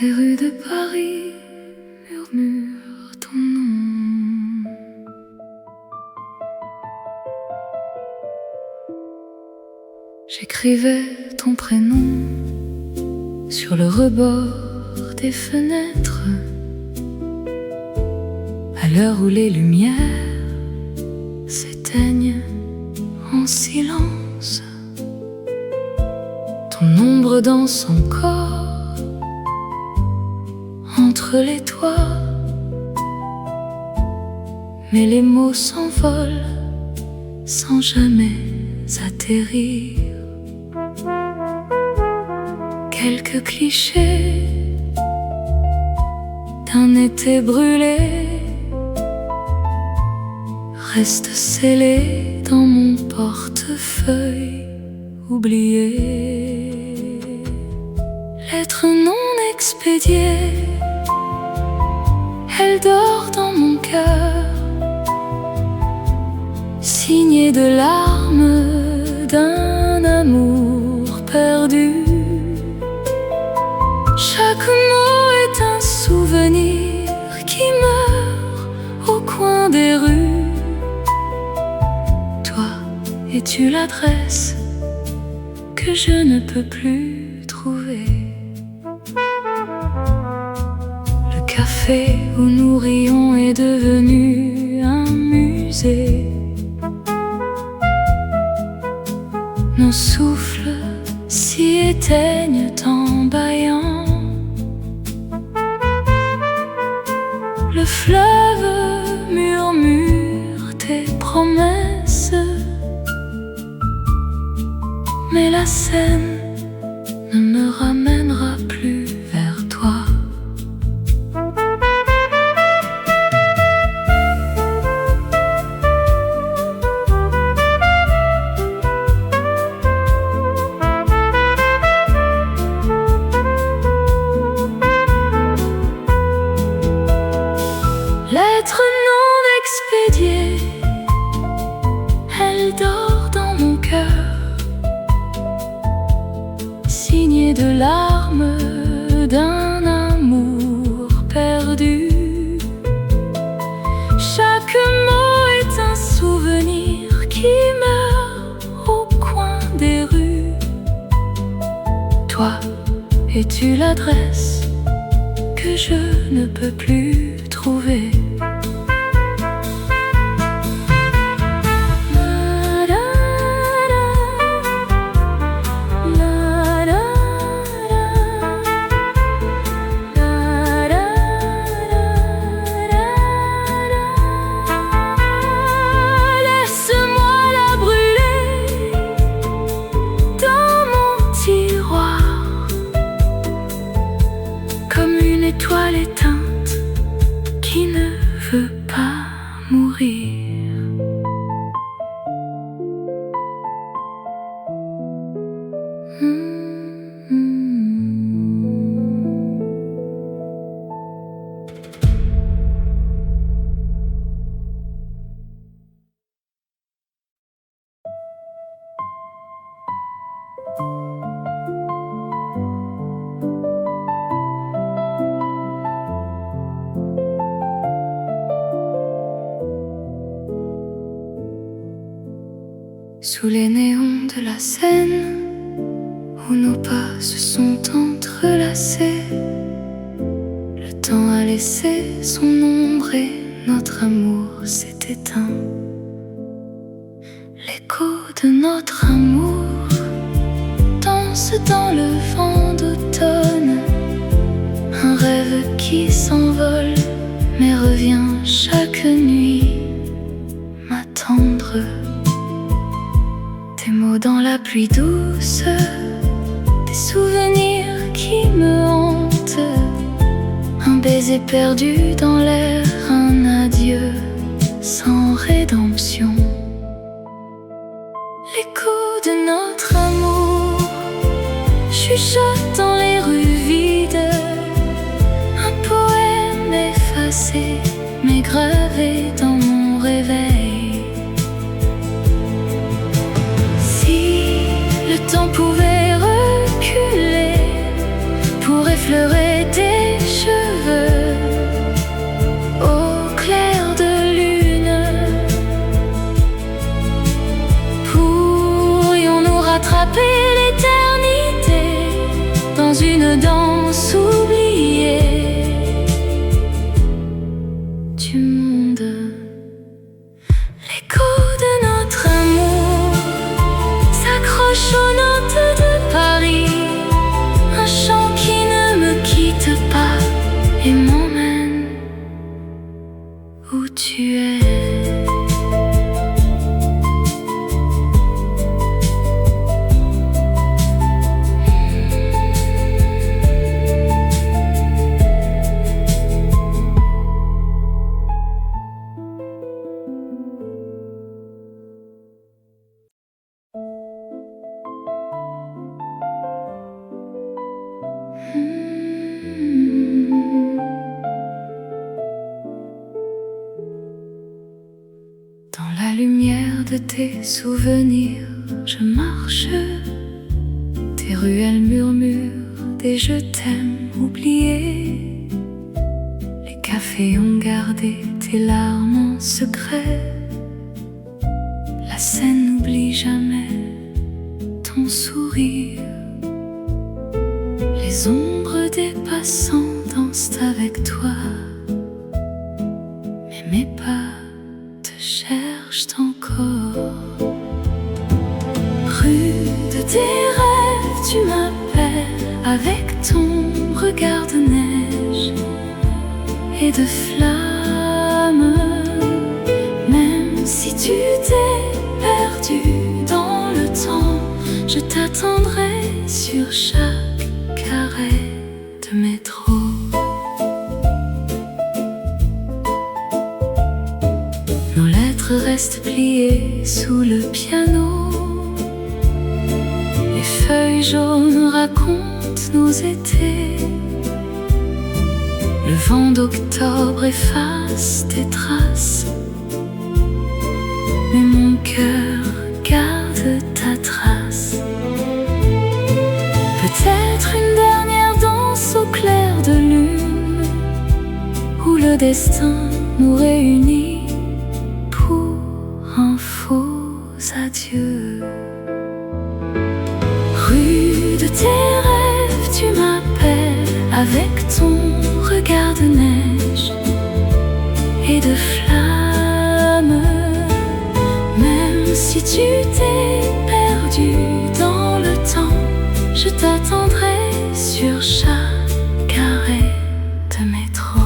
Les rues de Paris murmurent ton nom. J'écrivais ton prénom sur le rebord des fenêtres, à l'heure où les lumières s'éteignent en silence. Ton ombre danse encore entre les toits, mais les mots s'envolent sans jamais atterrir. Quelques clichés d'un été brûlé restent scellés dans mon portefeuille oublié. Lettre non expédiée, elle dort dans mon cœur, signée de larmes d'un amour perdu. Chaque mot est un souvenir qui meurt au coin des rues. Toi, es-tu l'adresse que je ne peux plus trouver? Le café où nous rions est devenu un musée. Nos souffles s'y éteignent en bâillant. Le fleuve murmure tes promesses, mais la Seine ne me ramènera plus vers toi. Lettre non expédiée, elle dort dans mon cœur, signée de larmes d'un amour perdu. Chaque mot est un souvenir qui meurt au coin des rues. Toi, es-tu l'adresse que je ne peux plus trouver? Étoile éteinte qui ne veut pas mourir. Sous les néons de la Seine, où nos pas se sont entrelacés, le temps a laissé son ombre et notre amour s'est éteint. L'écho de notre amour danse dans le vent d'automne, un rêve qui s'envole mais revient chaque nuit m'attendre. Des mots dans la pluie douce, des souvenirs qui me hantent, un baiser perdu dans l'air, un adieu sans rédemption. L'écho de notre amour chuchote dans les rues vides, un poème effacé mais gravé dans mon réveil. temps pouvait reculer pour effleurer tes cheveux au clair de lune. Pourrions-nous rattraper l'éternité dans une danse oubliée du monde? L'écho de notre amour s'accroche aux notes de Paris, un chant qui ne me quitte pas et m'emmène où tu es. Dans la lumière de tes souvenirs, je marche. Tes ruelles murmurent des je t'aime oubliés. Les cafés ont gardé tes larmes en secret. La scène n'oublie jamais ton sourire. Les ombres des passants dansent avec toi, mais mes pas te cherchent encore. Rue de tes rêves, tu m'appelles avec ton regard de neige et de flammes. Même si tu t'es perdu dans le temps, je t'attendrai sur chaque carré de métro. Nos lettres restent pliées sous le piano. Les feuilles jaunes racontent nos étés. Le vent d'octobre efface tes traces, mais mon cœur garde ta trace. Peut-être une dernière danse au clair de lune, où le destin nous réunit pour un faux adieu. Rue de tes rêves, tu m'appelles avec ton regard de neige et de flammes. Même si tu t'es perdu dans le temps, je t'attendrai sur chaque arrêt de métro.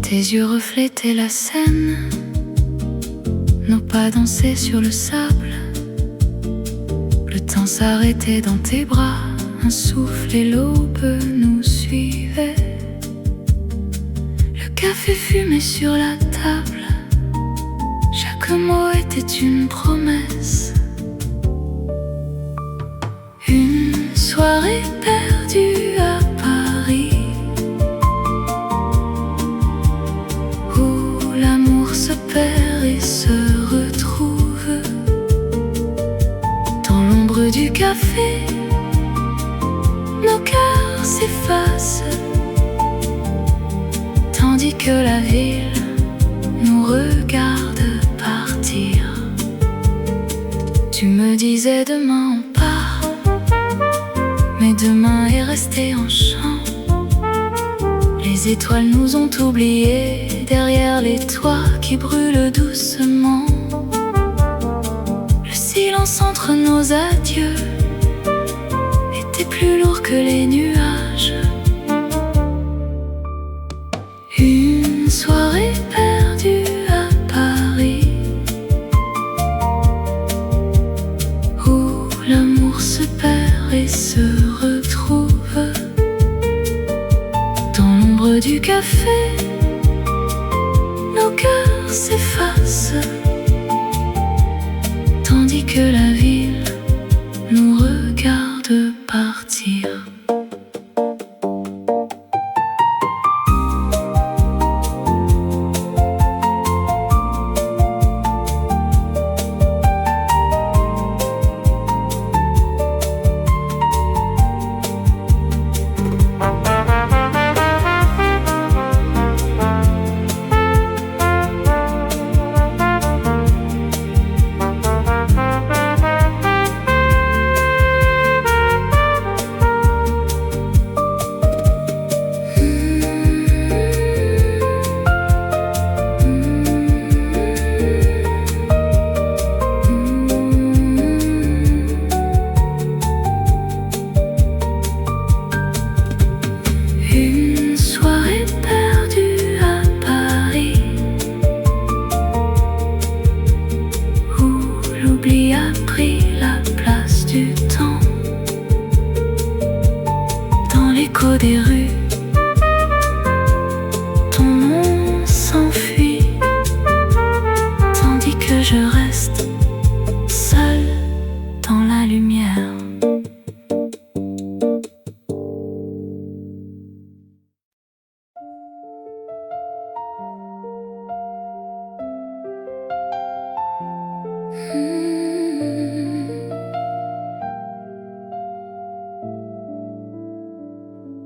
Tes yeux reflétaient la scène, nos pas dansaient sur le sable. Le temps s'arrêtait dans tes bras, un souffle et l'aube nous suivaient. Le café fumait sur la table, chaque mot était une promesse. Une soirée perdue à Paris, où l'amour se perd et se retrouve. Dans l'ombre du café, nos cœurs s'effacent. que la ville nous regarde partir. Tu me disais demain on part, mais demain est resté en chant. Les étoiles nous ont oubliés derrière les toits qui brûlent doucement. Le silence entre nos adieux était plus lourd que les nuages. Une soirée perdue à Paris, où l'amour se perd et se retrouve. Dans l'ombre du café, nos cœurs s'effacent, tandis que la ville nous regarde partir. Une soirée perdue à Paris, où l'oubli a pris la place du temps. Dans l'écho des rues, ton nom s'enfuit, tandis que je reste seule dans la lumière.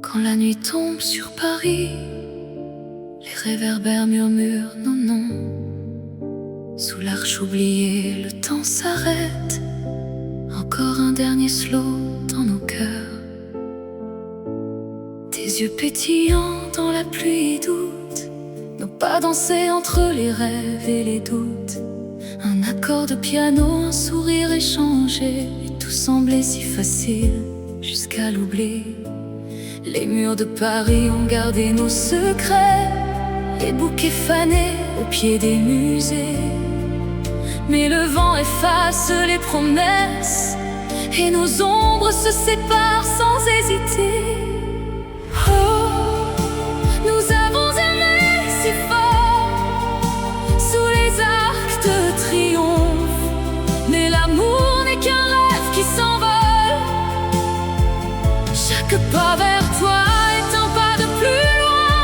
Quand la nuit tombe sur Paris, les réverbères murmurent nos noms. Sous l'arche oubliée, le temps s'arrête. Encore un dernier slow dans nos cœurs. Tes yeux pétillants dans la pluie doute, nos pas dansés entre les rêves et les doutes. Un accord de piano, un sourire échangé, et tout semblait si facile jusqu'à l'oubli. Les murs de Paris ont gardé nos secrets, les bouquets fanés au pied des musées. Mais le vent efface les promesses, et nos ombres se séparent sans hésiter. Oh, nous avons aimé si fort, sous les arcs de triomphe. Mais l'amour n'est qu'un rêve qui s'envole. Chaque pas vers toi est un pas de plus loin.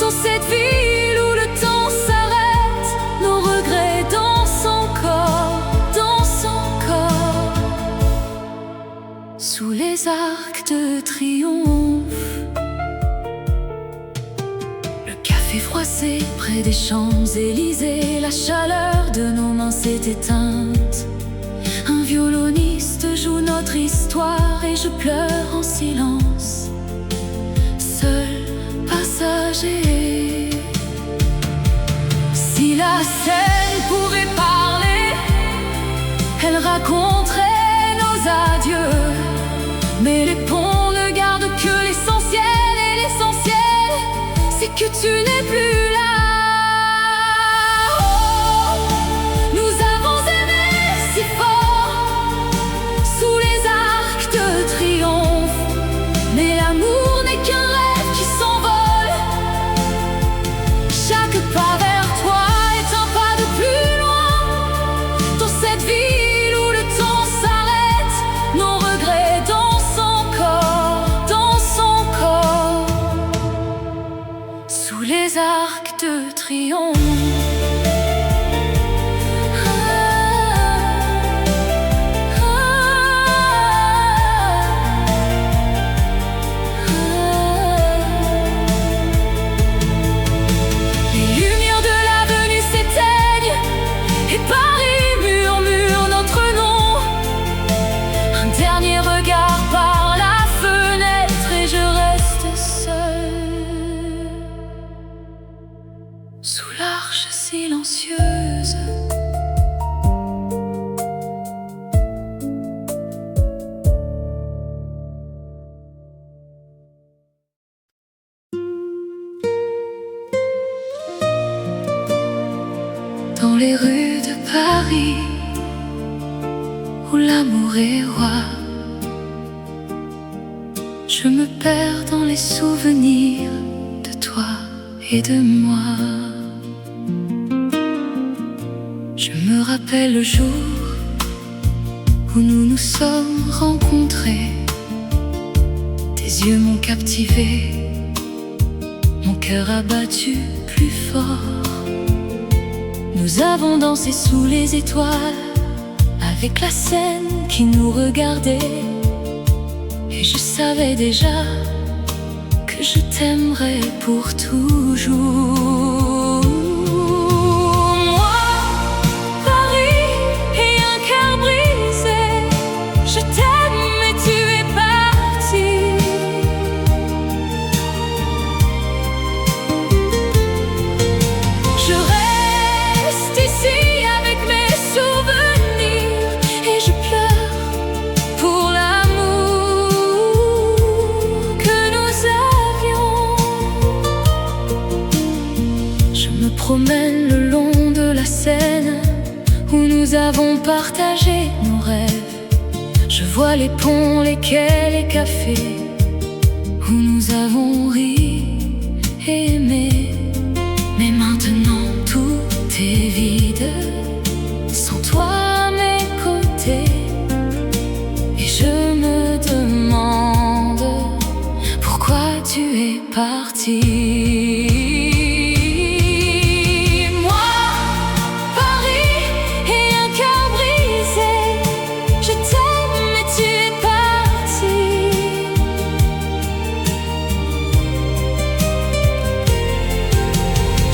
Dans cette ville où le temps s'arrête, nos regrets dansent encore, dansent encore. Sous les arcs de triomphe, le café froissé près des Champs-Élysées, la chaleur de nos mains s'est éteinte. Un violoniste joue notre histoire et je pleure en silence, seul passager. Si la scène pouvait parler, elle raconterait nos adieux. Mais les ponts ne gardent que l'essentiel, et l'essentiel, c'est que tu n'es plus là. Les arcs de triomphe. les rues de Paris, où l'amour est roi, je me perds dans les souvenirs de toi et de moi. Je me rappelle le jour où nous nous sommes rencontrés. Tes yeux m'ont captivé, mon cœur a battu plus fort. Nous avons dansé sous les étoiles, avec la scène qui nous regardait. Et je savais déjà que je t'aimerais pour toujours. Moi, Paris et un cœur brisé, je t'aime mais tu es parti. Je reste ici avec mes souvenirs et je pleure pour l'amour que nous avions. Je me promène le long de la Seine où nous avons partagé nos rêves. Je vois les ponts, les quais, les cafés où nous avons ri et aimé. Mais maintenant tout est vide, sans toi à mes côtés. Et je me demande pourquoi tu es parti. Moi, Paris et un cœur brisé, je t'aime mais tu es parti.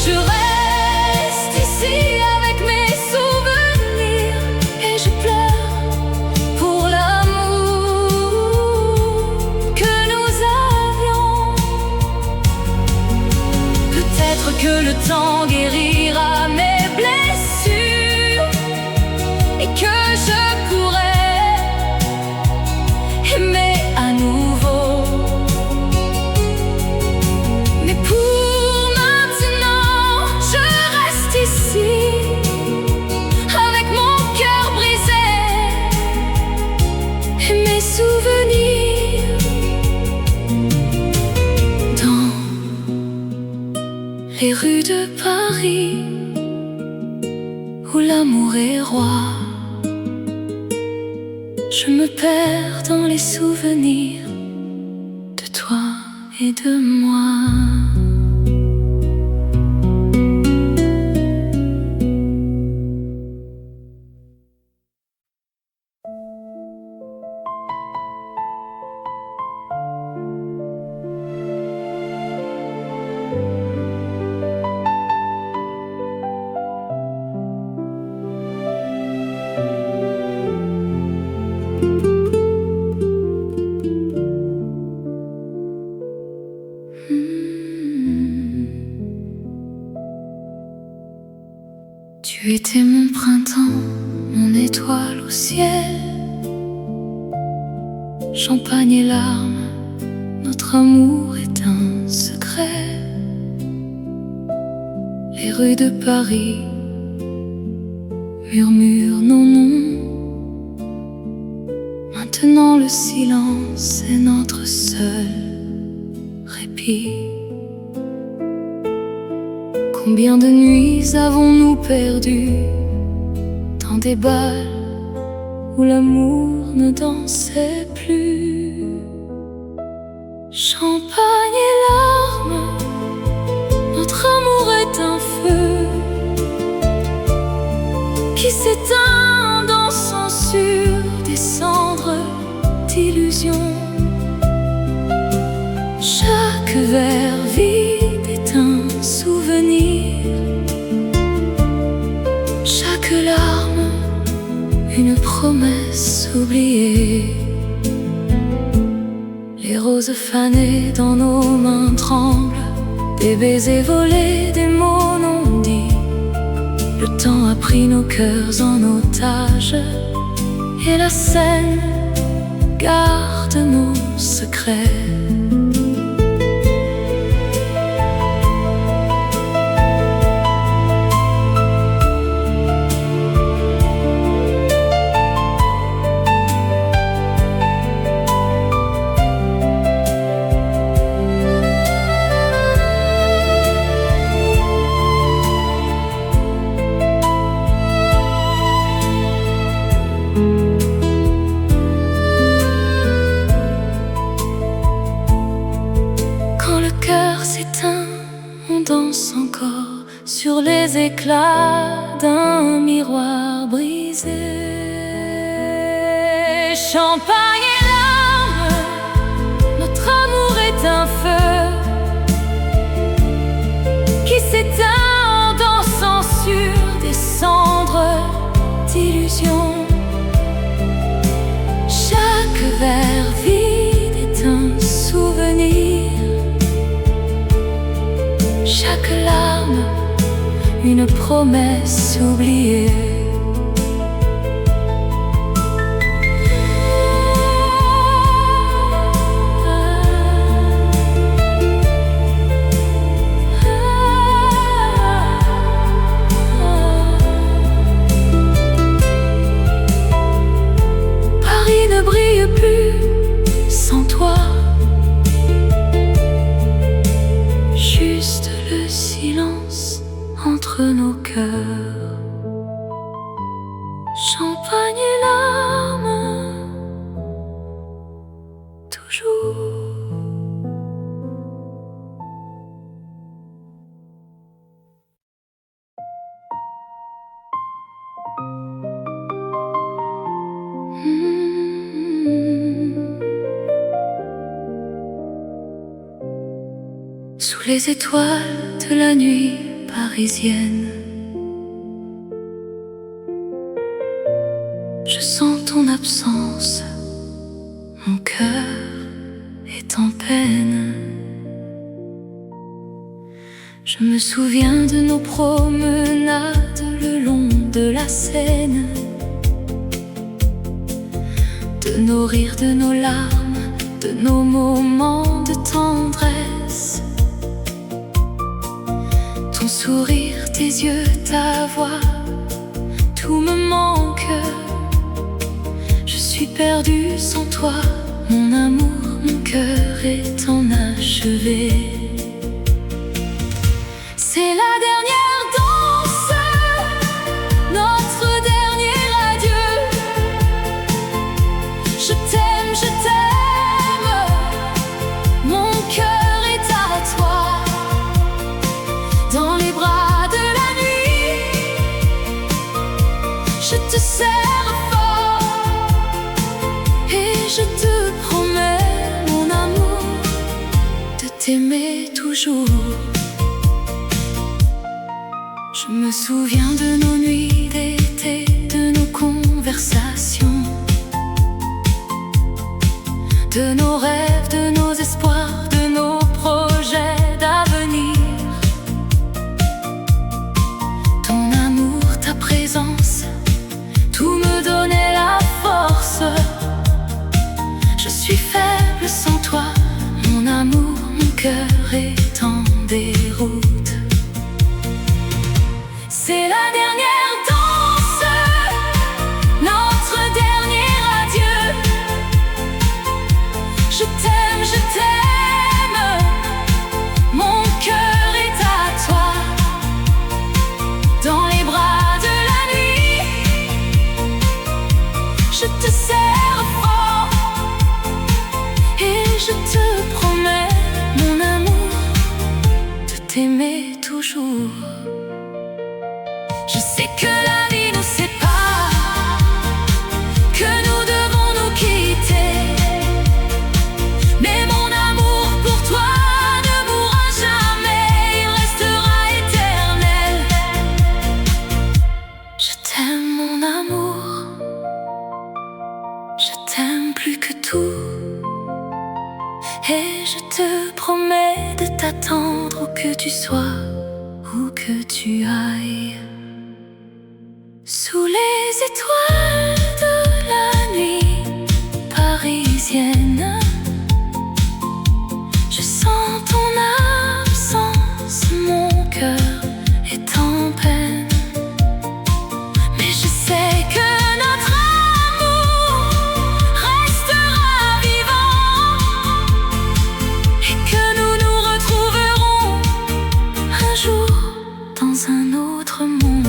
Je reste ici avec mes souvenirs et je pleure pour l'amour que nous avions. Peut-être que le temps guérira mes blessures et que je pourrai aimer à nouveau. Mais pour maintenant, je reste ici avec mon cœur brisé et mes souvenirs. Dans les rues de Paris, où l'amour est roi, je me perds dans les souvenirs de toi et de moi. Tu étais mon printemps, mon étoile au ciel. Champagne et larmes, notre amour est un secret. Les rues de Paris murmurent nos noms. Maintenant le silence est notre seul répit. Combien de nuits avons-nous perdu dans des bals où l'amour ne dansait plus? Champagne et larmes, notre amour est un feu qui s'éteint, dansant sur des cendres d'illusions. Chaque verre vide est un souvenir, chaque larme une promesse oubliée. Les roses fanées dans nos mains tremblent, des baisers volés, des mots non dits. Le temps a pris nos cœurs en otage et la Seine garde nos secrets. danse encore sur les éclats d'un miroir brisé. Champagne et larmes, notre amour est un feu qui s'éteint en dansant sur des cendres d'illusions. Chaque verre vide est un souvenir, chaque larme une promesse oubliée. Ne brille plus sans toi, juste le silence entre nos cœurs. Champagne et larmes, toujours. Sous les étoiles de la nuit parisienne, je sens ton absence, mon cœur est en peine. Je me souviens de nos promenades le long de la Seine, de nos rires, de nos larmes, de nos moments de tendresse. Ton sourire, tes yeux, ta voix, tout me manque. Je suis perdue sans toi, mon amour, mon cœur est enachevé. C'est la dernière danse, notre dernier adieu. Je t'aime, mon cœur est à toi. Dans les bras de la nuit, je te serre fort et je te promets, mon amour, de t'aimer toujours. Je me souviens de nos nuits d'été, de nos conversations, de nos rêves, de nos espoirs, de nos projets d'avenir. Ton amour, ta présence, tout me donnait la force. Je suis faible sans toi, mon amour, mon cœur est en déroute. C'est la dernière danse, notre dernier adieu. Je t'aime, mon cœur est à toi. Dans les bras de la nuit, je te serre fort et je te promets, mon amour, de t'aimer toujours. Je sais que la vie nous sépare, que nous devons nous quitter, mais mon amour pour toi ne mourra jamais, il restera éternel. Je t'aime, mon amour, je t'aime plus que tout, et je te promets de t'attendre où que tu sois, où que tu ailles. Sous les étoiles de la nuit parisienne, je sens ton absence, mon cœur est en peine. Mais je sais que notre amour restera vivant et que nous nous retrouverons un jour dans un autre monde.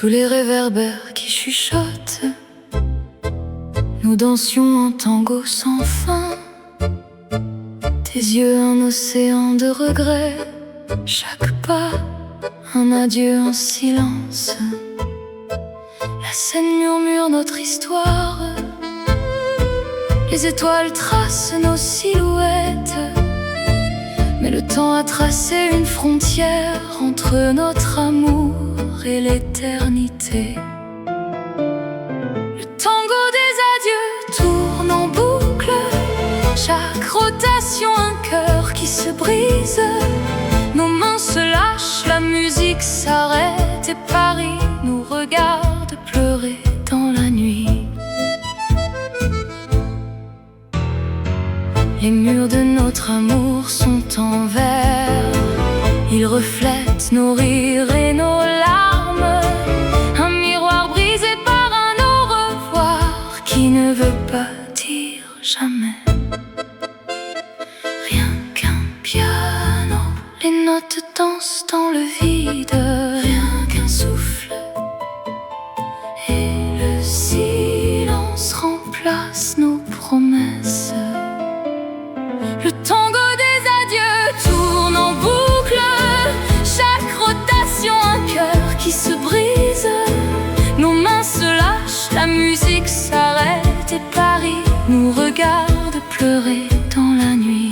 Sous les réverbères qui chuchotent, nous dansions un tango sans fin. Tes yeux un océan de regrets, chaque pas un adieu en silence. La scène murmure notre histoire, les étoiles tracent nos silhouettes, mais le temps a tracé une frontière entre notre amour et l'éternité. Le tango des adieux tourne en boucle, chaque rotation un cœur qui se brise. Nos mains se lâchent, la musique s'arrête et Paris nous regarde pleurer dans la nuit. Les murs de notre amour sont en verre, ils reflètent nos rires et nos larmes. Un miroir brisé par un au revoir qui ne veut pas dire jamais. Rien qu'un piano, les notes dansent dans le vide. Rien qu'un souffle et le silence remplace nos promesses. Le tango des adieux tourne en boucle, chaque rotation un cœur qui se brise. Nos mains se lâchent, la musique s'arrête et Paris nous regarde pleurer dans la nuit.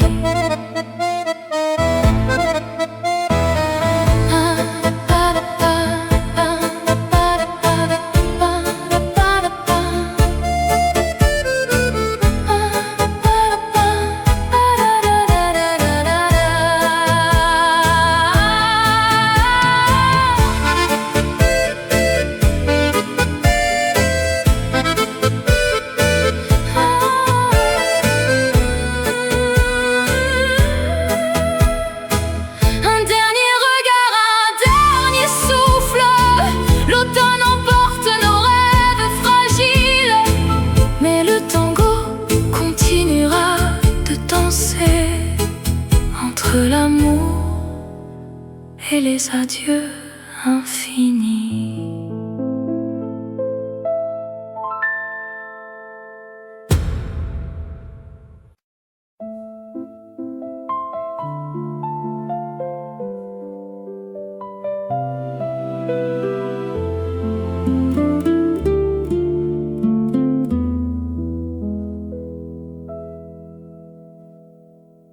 Entre l'amour et les adieux infinis.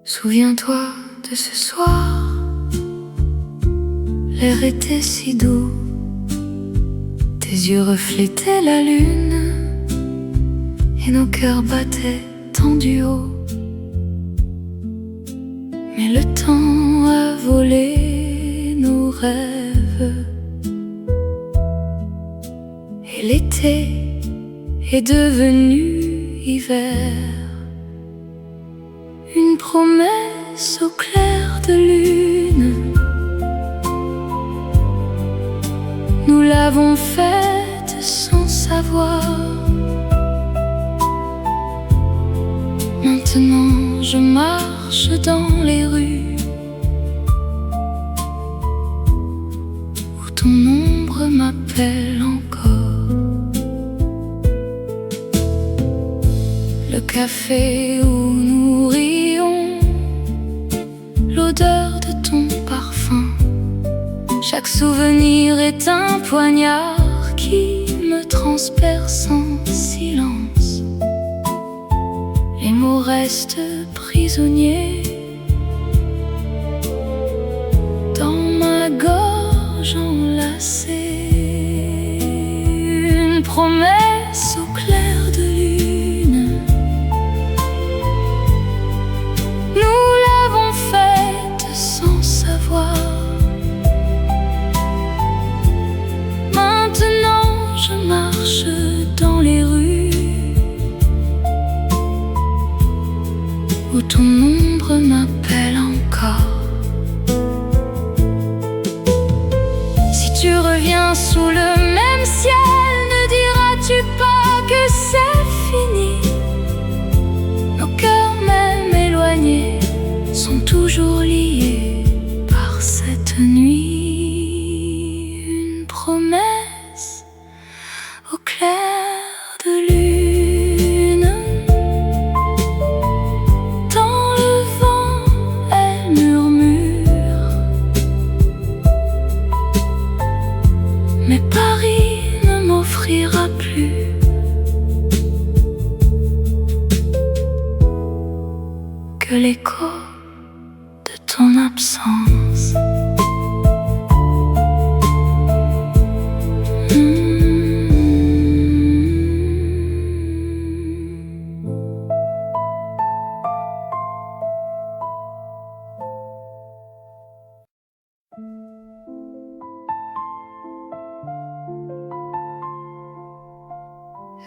Souviens-toi de ce soir, l'air était si doux, tes yeux reflétaient la lune et nos cœurs battaient tendus haut. Mais le temps a volé nos rêves et l'été est devenu hiver. Une promesse au clair de lune, nous l'avons faite sans savoir. Maintenant je marche dans les rues où ton ombre m'appelle encore. Le café où nous rions, l'odeur de ton parfum. Chaque souvenir est un poignard qui me transperce en silence. Les mots restent prisonniers dans ma gorge enlacée. Une promesse au clair de lune, nous l'avons faite sans savoir. Maintenant je marche dans les rues où ton ombre m'appelle encore. Si tu reviens sous le même ciel, ne diras-tu pas que c'est fini? Nos cœurs même éloignés sont toujours liés par cette nuit. Une promesse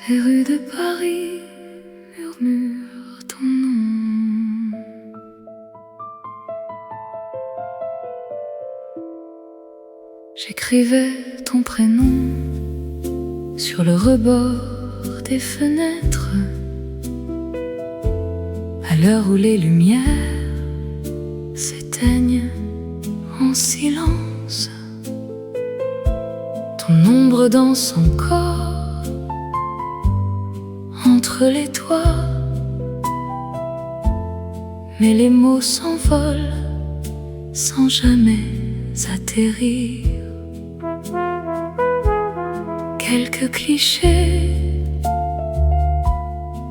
Les rues de Paris murmurent ton nom. J'écrivais ton prénom sur le rebord des fenêtres, à l'heure où les lumières s'éteignent en silence. Ton ombre danse encore entre les toits, mais les mots s'envolent sans jamais atterrir. Quelques clichés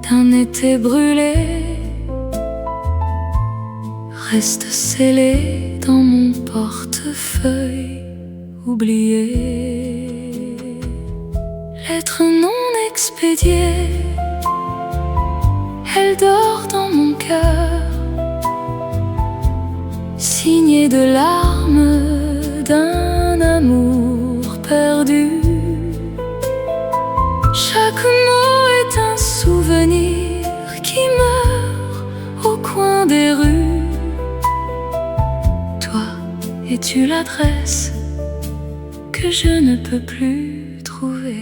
d'un été brûlé restent scellés dans mon portefeuille oublié. Lettre non expédiée, elle dort dans mon cœur, signée de larmes d'un amour perdu. Chaque mot est un souvenir qui meurt au coin des rues. Toi, es-tu l'adresse que je ne peux plus trouver?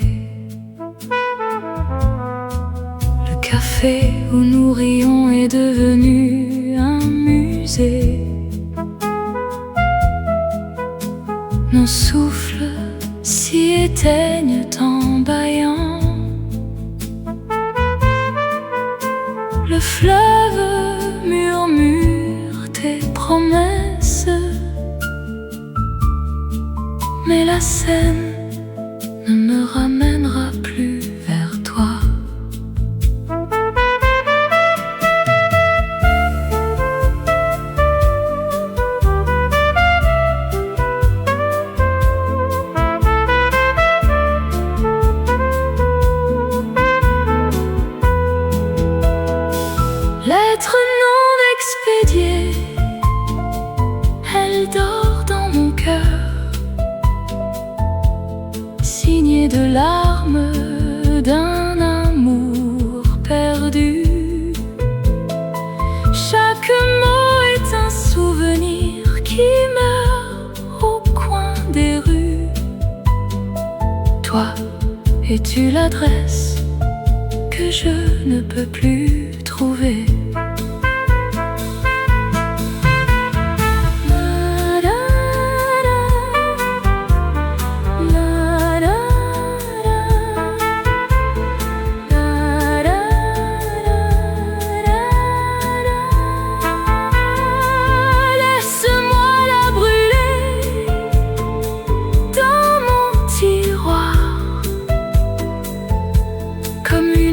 Le café où nous rions est devenu un musée. Nos souffles s'y éteignent en bâillant. Le fleuve murmure tes promesses, mais la Seine ne me ramènera plus vers toi. Lettre non expédiée, elle dort dans mon cœur, signée de larmes d'un amour perdu. Chaque mot est un souvenir qui meurt au coin des rues. Toi, es-tu l'adresse que je ne peux plus trouver?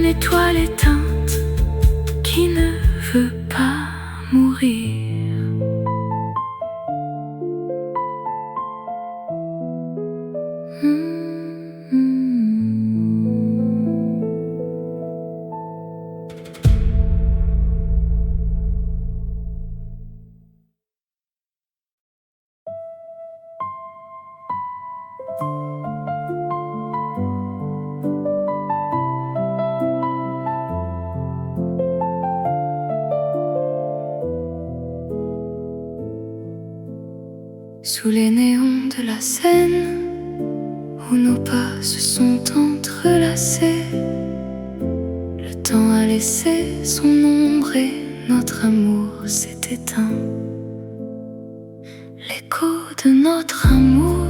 Étoile éteinte qui ne veut pas mourir. Sous les néons de la Seine, où nos pas se sont entrelacés, le temps a laissé son ombre et notre amour s'est éteint. L'écho de notre amour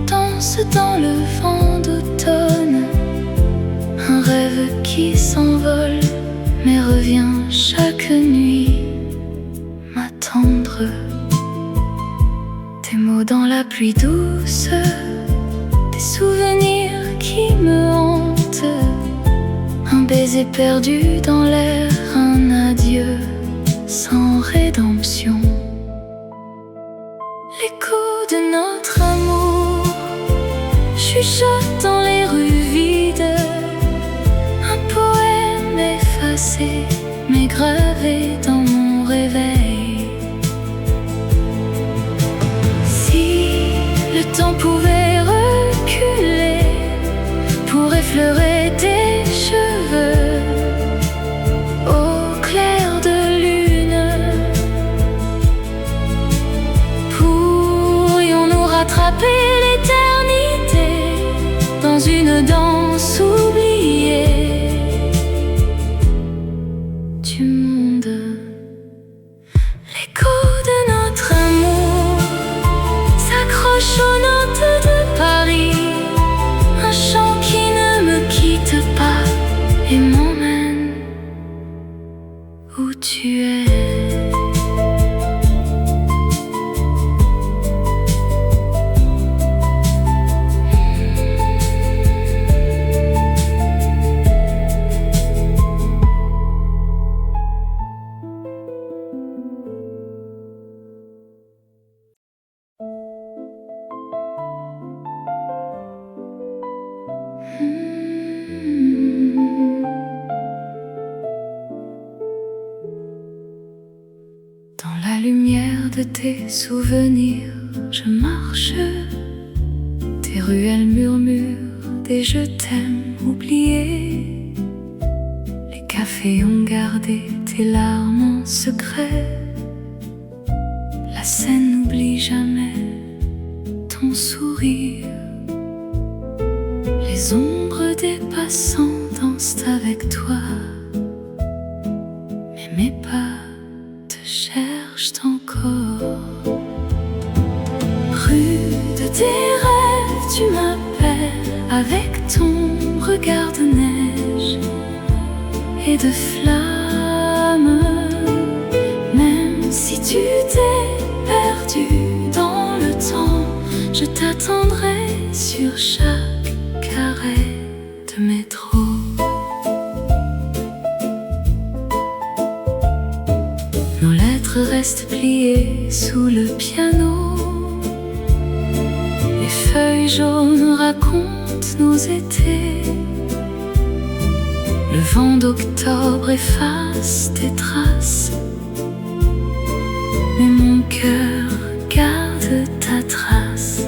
danse dans le vent d'automne, un rêve qui s'envole mais revient chaque nuit m'attendre. Des mots dans la pluie douce, des souvenirs qui me hantent, un baiser perdu dans l'air, un adieu sans rédemption. L'écho de notre amour chuchote dans les rues vides, un poème effacé mais gravé dans mon réveil. Le temps pouvait reculer pour effleurer tes attraper l'éternité dans une danse oubliée du monde. L'écho de notre amour s'accroche aux notes de Paris, un chant qui ne me quitte pas et m'emmène où tu es. Dans la lumière de tes souvenirs, je marche. Tes ruelles murmurent des je t'aime oubliés. Les cafés ont gardé tes larmes en secret. La scène n'oublie jamais ton sourire. Les ombres des passants dansent avec toi, mais mes pas te cherchent encore. Rue de tes rêves, tu m'appelles avec ton regard de neige et de flammes. Même si tu t'es perdu dans le temps, je t'attendrai sur chaque carré de métro. Nos lettres restent pliées sous le piano. Les feuilles jaunes racontent nos étés. Le vent d'octobre efface tes traces, mais mon cœur garde ta trace.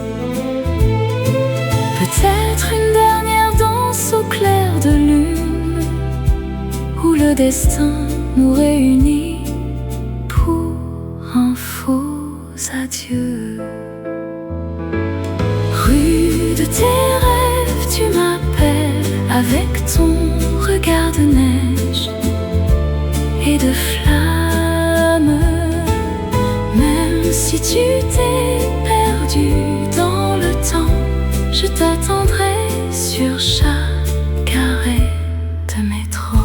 Peut-être une dernière danse au clair de lune, où le destin nous réunit pour un faux adieu. Rue de tes rêves, tu m'appelles avec ton regard de neige et de flammes. Même si tu t'es perdu dans le temps, je t'attendrai sur chaque arrêt de métro.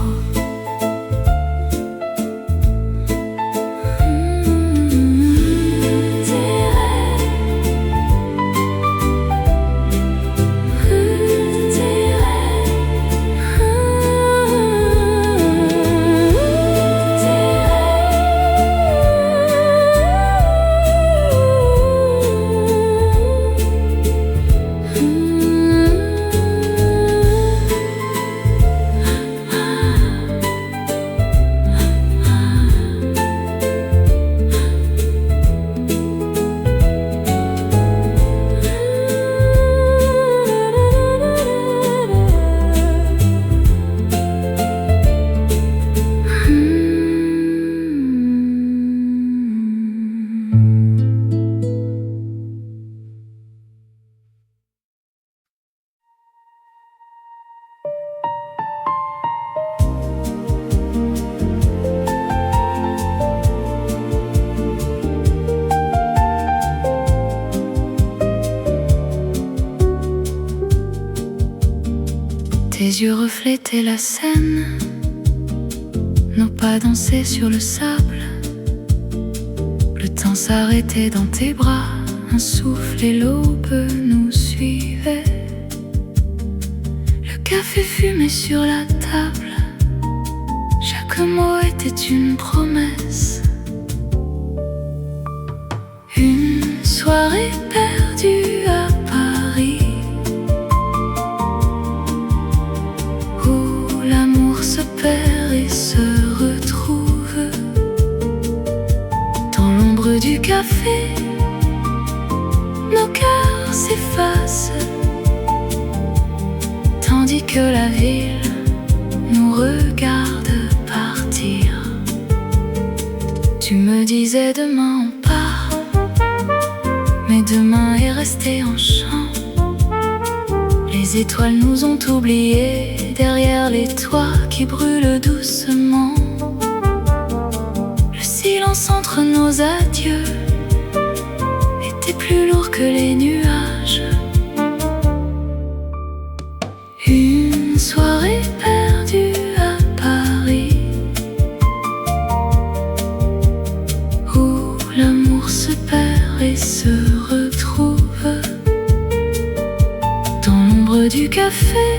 Tes yeux reflétaient la scène, nos pas dansaient sur le sable. Le temps s'arrêtait dans tes bras, un souffle et l'aube nous suivaient. Le café fumait sur la table, chaque mot était une promesse. Une soirée perdue à Paris, se perd et se retrouve. Dans l'ombre du café, nos cœurs s'effacent, tandis que la ville nous regarde partir. Tu me disais demain on part, mais demain est restés en chant. Les étoiles nous ont oubliés derrière les toits qui brûlent doucement. Le silence entre nos adieux était plus lourd que les nuages. Une soirée perdue à Paris, où l'amour se perd et se retrouve. Dans l'ombre du café,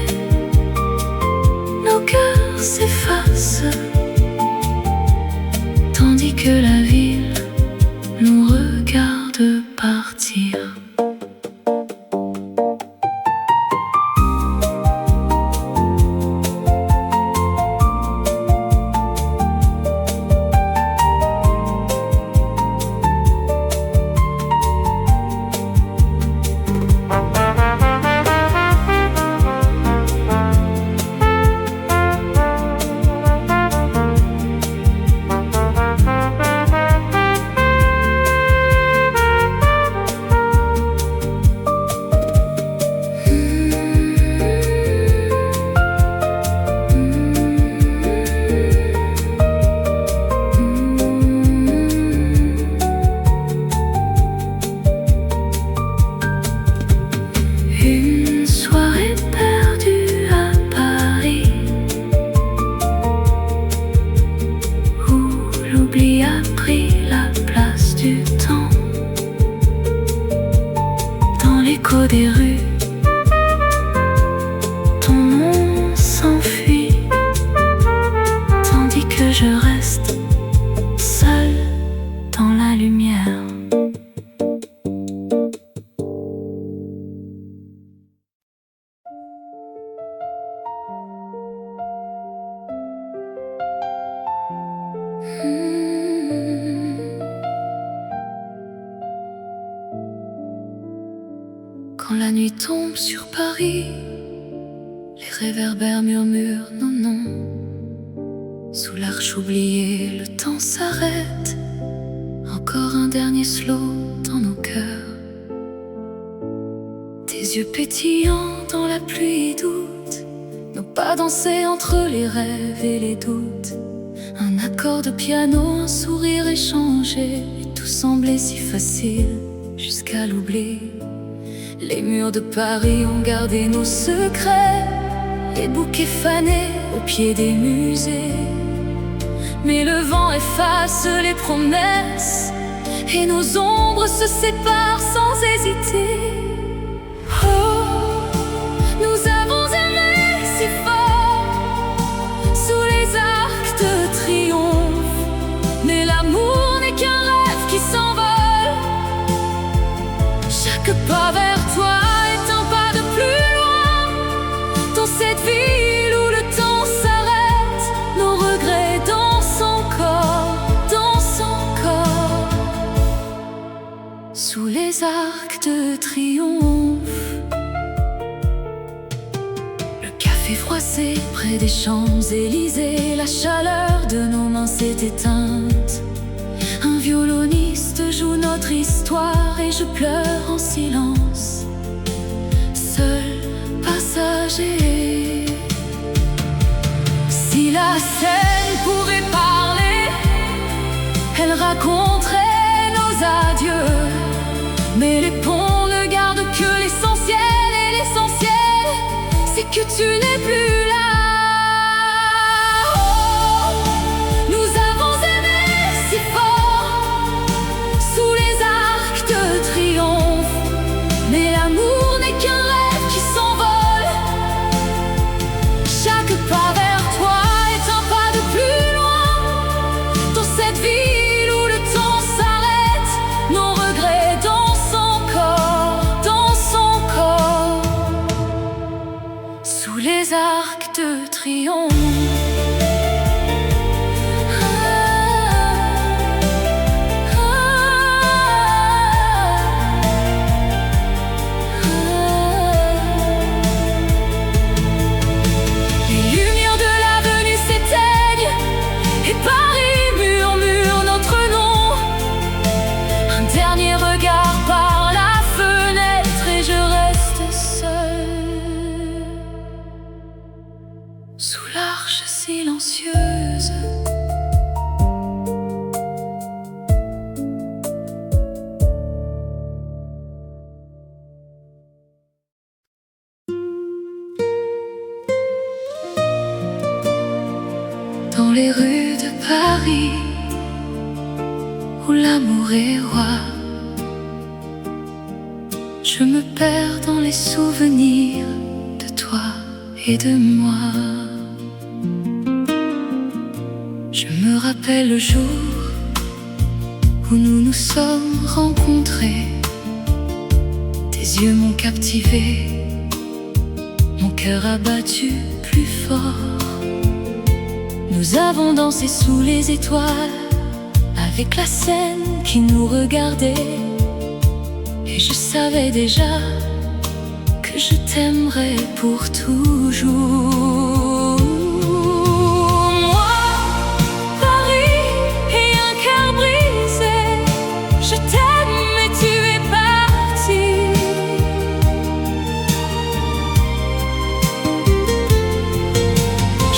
nos cœurs s'effacent, tandis que la ville nous regarde partir. Une soirée perdue à Paris, où l'oubli a pris la place du temps. Dans l'écho des rues, ton nom s'enfuit, tandis que je reste seul dans la lumière. Quand la nuit tombe sur Paris, les réverbères murmurent nos noms. Sous l'arche oubliée, le temps s'arrête. Encore un dernier slow dans nos cœurs. Tes yeux pétillants dans la pluie doute, nos pas dansés entre les rêves et les doutes. Un accord de piano, un sourire échangé, et tout semblait si facile jusqu'à l'oubli. Les murs de Paris ont gardé nos secrets, les bouquets fanés au pied des musées. Mais le vent efface les promesses, et nos ombres se séparent sans hésiter. Oh, nous avons aimé si fort, sous les arcs de triomphe. Mais l'amour n'est qu'un rêve qui s'envole. Chaque pas vers toi est un pas de plus loin. Dans cette ville où le temps s'arrête, nos regrets dansent encore, dansent encore. Sous les arcs de triomphe, le café froissé près des Champs-Élysées, la chaleur de nos mains s'est éteinte. Un violoniste joue notre histoire et je pleure en silence, seul passager. Si la scène pouvait parler, elle raconterait nos adieux. Mais les ponts ne gardent que l'essentiel, et l'essentiel, c'est que tu n'es plus là. Les arcs de triomphe. Les lumières de l'avenue s'éteignent et Paris murmure notre nom. Un dernier regard par la fenêtre les rues de Paris, où l'amour est roi. Je me perds dans les souvenirs de toi et de moi. Je me rappelle le jour où nous nous sommes rencontrés. Tes yeux m'ont captivé, mon cœur a battu plus fort. Nous avons dansé sous les étoiles, avec la scène qui nous regardait. Et je savais déjà que je t'aimerais pour toujours. Moi, Paris et un cœur brisé, je t'aime mais tu es parti.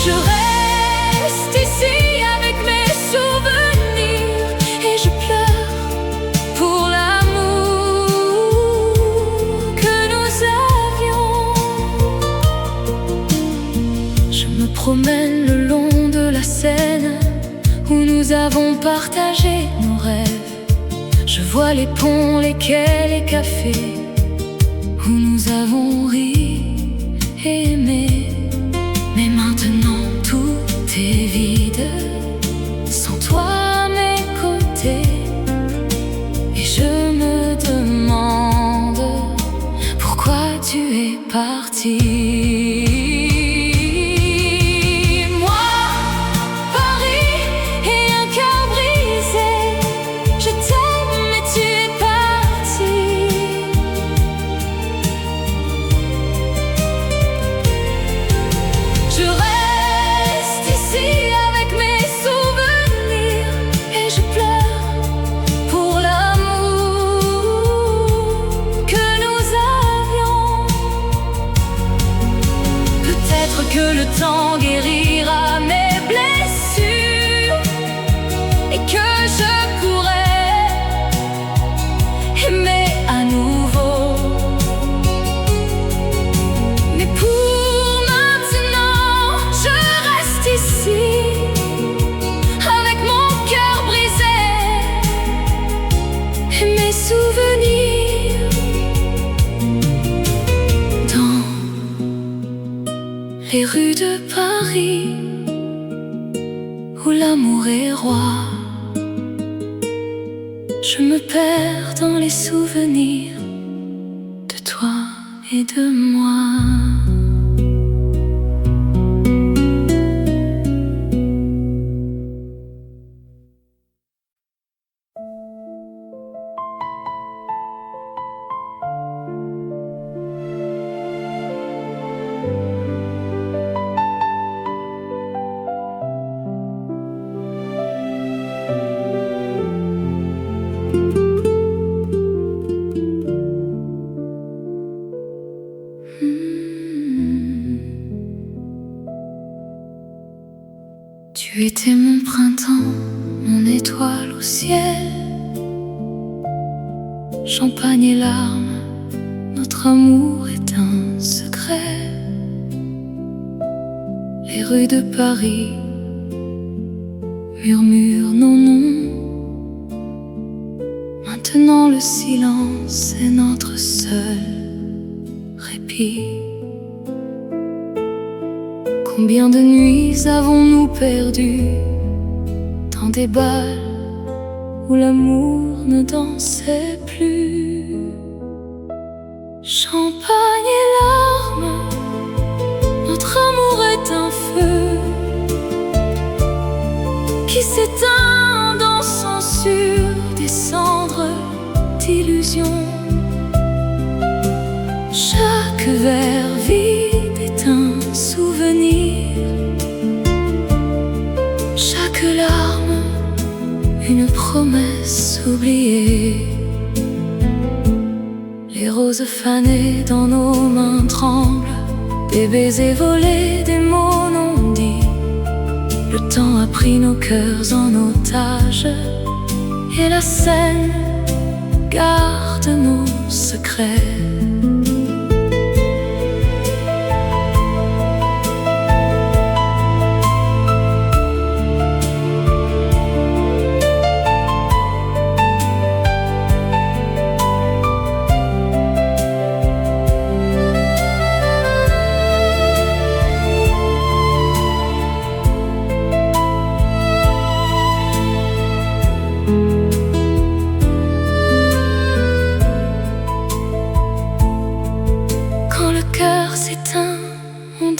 Je reste ici avec mes souvenirs et je pleure pour l'amour que nous avions. Je me promène le long de la Seine où nous avons partagé nos rêves. Je vois les ponts, les quais, les cafés où nous avons ri et aimé. Mais maintenant tout est vide, sans toi à mes côtés. Et je me demande pourquoi tu es parti. Moi, Paris et un cœur brisé, je t'aime mais tu es parti. Je reste ici avec mes souvenirs et je pleure pour l'amour que nous avions. Peut-être que le temps guérira mes blessures et que je pourrai aimer à nouveau. Mais pour maintenant, je reste ici avec mon cœur brisé et mes souvenirs. Dans les rues de Paris, où l'amour est roi, je me perds dans les souvenirs de toi et de moi. Tu étais mon printemps, mon étoile au ciel. Champagne et larmes, notre amour est un secret. Les rues de Paris murmurent nos noms. Maintenant le silence est notre seul répit. Combien de nuits avons-nous perdu dans des bals où l'amour ne dansait plus. Champagne et larmes, notre amour est un feu qui s'éteint dansant sur des cendres d'illusions. Chaque verre vide est un souvenir, chaque larme une promesse oubliée. Les roses fanées dans nos mains tremblent, des baisers volés, des mots non dits. Le temps a pris nos cœurs en otage et la Seine garde nos secrets.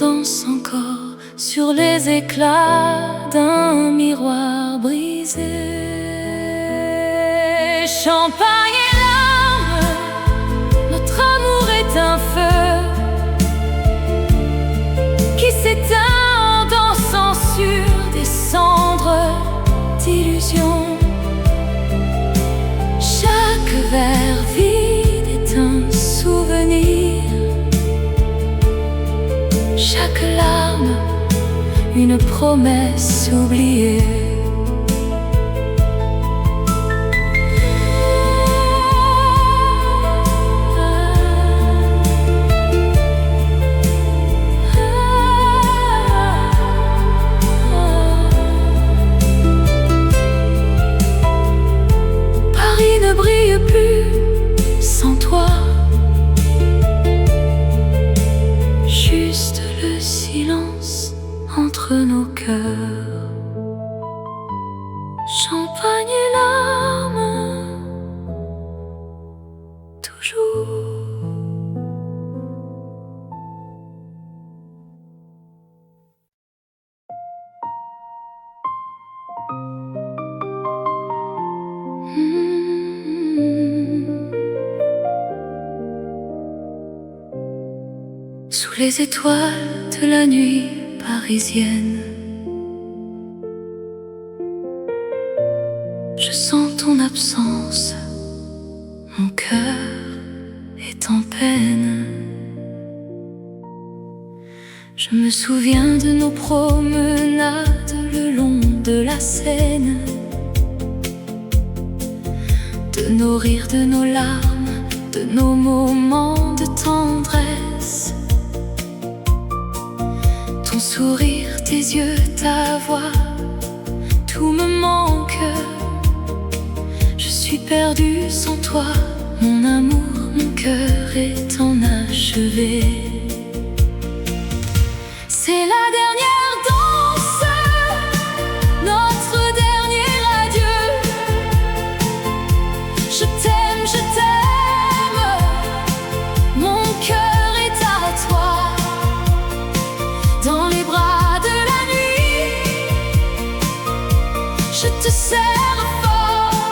danse encore sur les éclats d'un miroir brisé. Champagne et larmes, notre amour est un feu qui s'éteint en dansant sur des cendres d'illusions. Chaque verre vide est un souvenir, chaque larme une promesse oubliée. Paris ne brille plus sans toi, juste le silence entre nos cœurs. Champagne et larmes, toujours. Sous les étoiles de la nuit parisienne, je sens ton absence, mon cœur est en peine. Je me souviens de nos promenades le long de la Seine, de nos rires, de nos larmes, de nos moments de tendresse. Ton sourire, tes yeux, ta voix, tout me manque. Je suis perdue sans toi, mon amour, mon cœur est enachevé. C'est la dernière danse, notre dernier adieu. Je t'aime, mon cœur est à toi. Dans les bras de la nuit, je te serre fort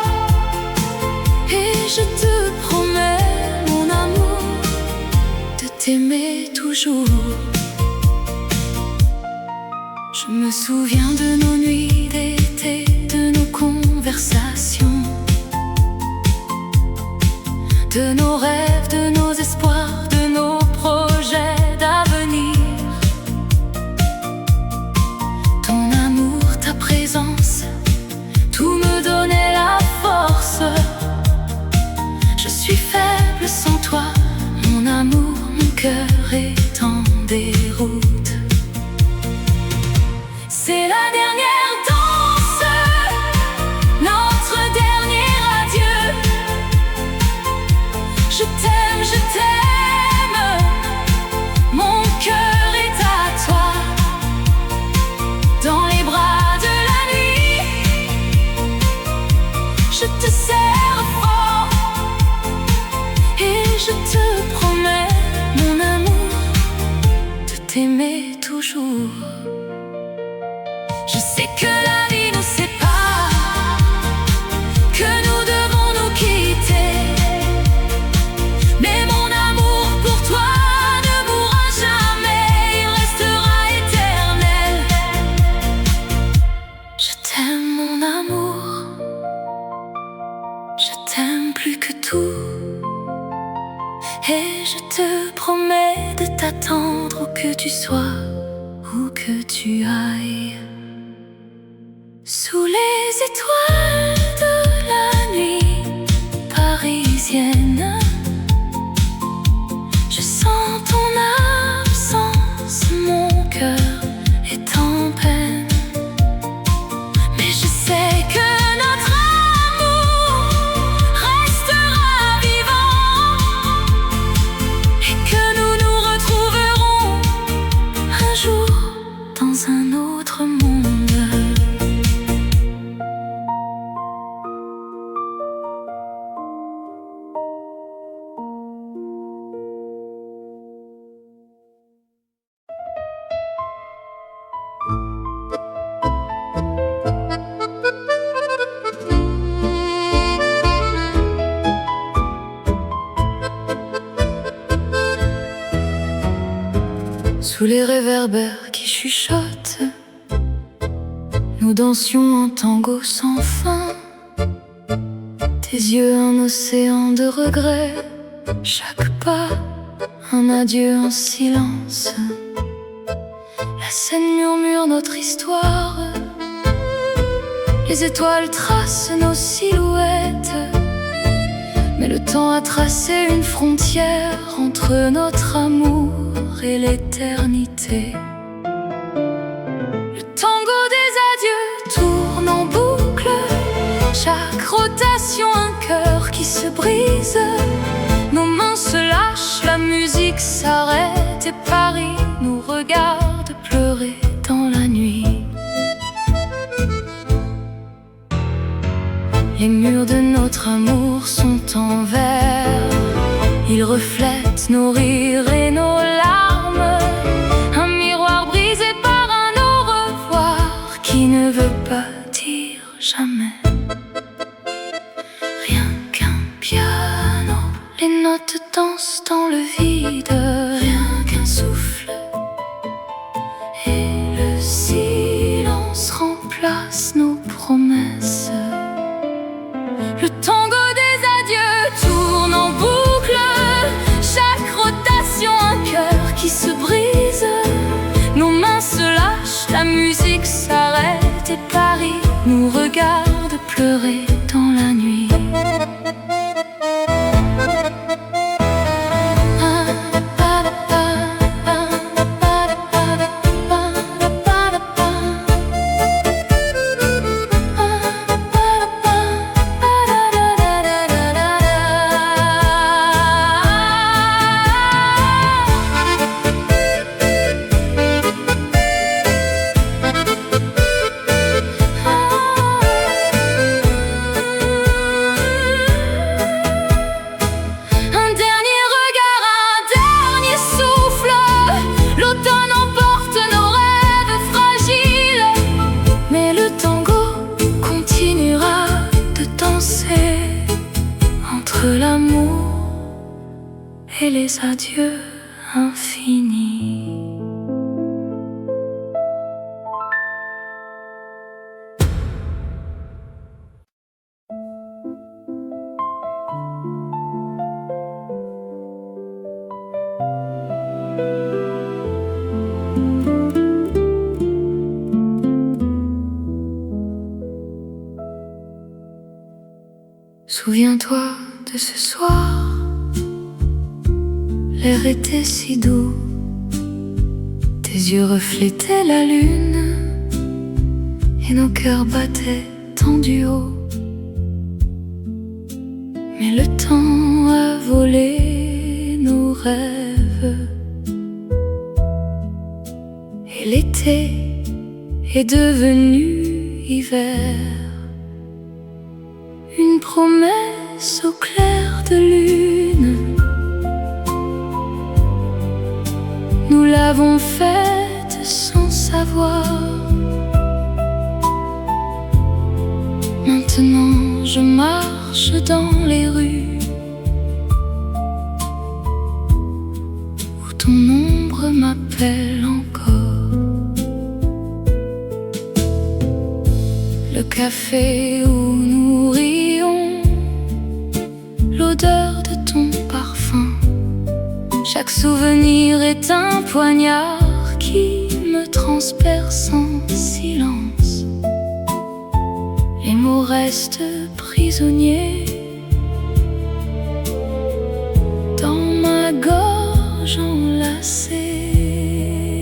et je te promets, mon amour, de t'aimer toujours. Je me souviens de nos nuits d'été, de nos conversations, de nos rêves, de nos espoirs, de nos projets d'avenir. Ton amour, ta présence, tout me donnait la force. Je suis faible sans toi, mon amour, mon cœur est en déroute. C'est la dernière danse, notre dernier adieu. Je t'aime, mon cœur est à toi. Dans les bras de la nuit, je te serre fort et je te promets, mon amour, de t'aimer toujours. Je sais que la vie nous sépare, que nous devons nous quitter, mais mon amour pour toi ne mourra jamais, il restera éternel. Je t'aime, mon amour, je t'aime plus que tout, et je te promets de t'attendre où que tu sois, où que tu ailles. Sous les étoiles de la nuit parisienne, je sens ton absence, mon cœur est en peine. Mais je sais que notre amour restera vivant et que nous nous retrouverons un jour dans un autre monde. Sous les réverbères qui chuchotent, nous dansions un tango sans fin. Tes yeux un océan de regrets, chaque pas un adieu en silence. La scène murmure notre histoire, les étoiles tracent nos silhouettes, mais le temps a tracé une frontière entre notre amour et l'éternité. Le tango des adieux tourne en boucle, chaque rotation un cœur qui se brise. Nos mains se lâchent, la musique s'arrête et Paris nous regarde pleurer dans la nuit. Les murs de notre amour sont en verre, ils reflètent nos rires et nos larmes. Un miroir brisé par un au revoir qui ne veut pas dire jamais. Rien qu'un piano, les notes dansent dans le vide. Rien qu'un souffle et le silence remplace nos promesses. Le tango des adieux tourne en boucle, chaque rotation un cœur qui se brise. Nos mains se lâchent, la musique s'arrête et Paris nous regarde pleurer dans la nuit. L'amour et les adieux infinis. Souviens-toi de ce soir, l'air était si doux, tes yeux reflétaient la lune et nos cœurs battaient tant du haut. Mais le temps a volé nos rêves et l'été est devenu hiver. Une promesse au clair de lune, nous l'avons faite sans savoir. Maintenant je marche dans les rues où ton ombre m'appelle encore. Le café où nous rions, l'odeur de ton parfum. Chaque souvenir est un poignard qui me transperce en silence. Les mots restent prisonniers dans ma gorge enlacée.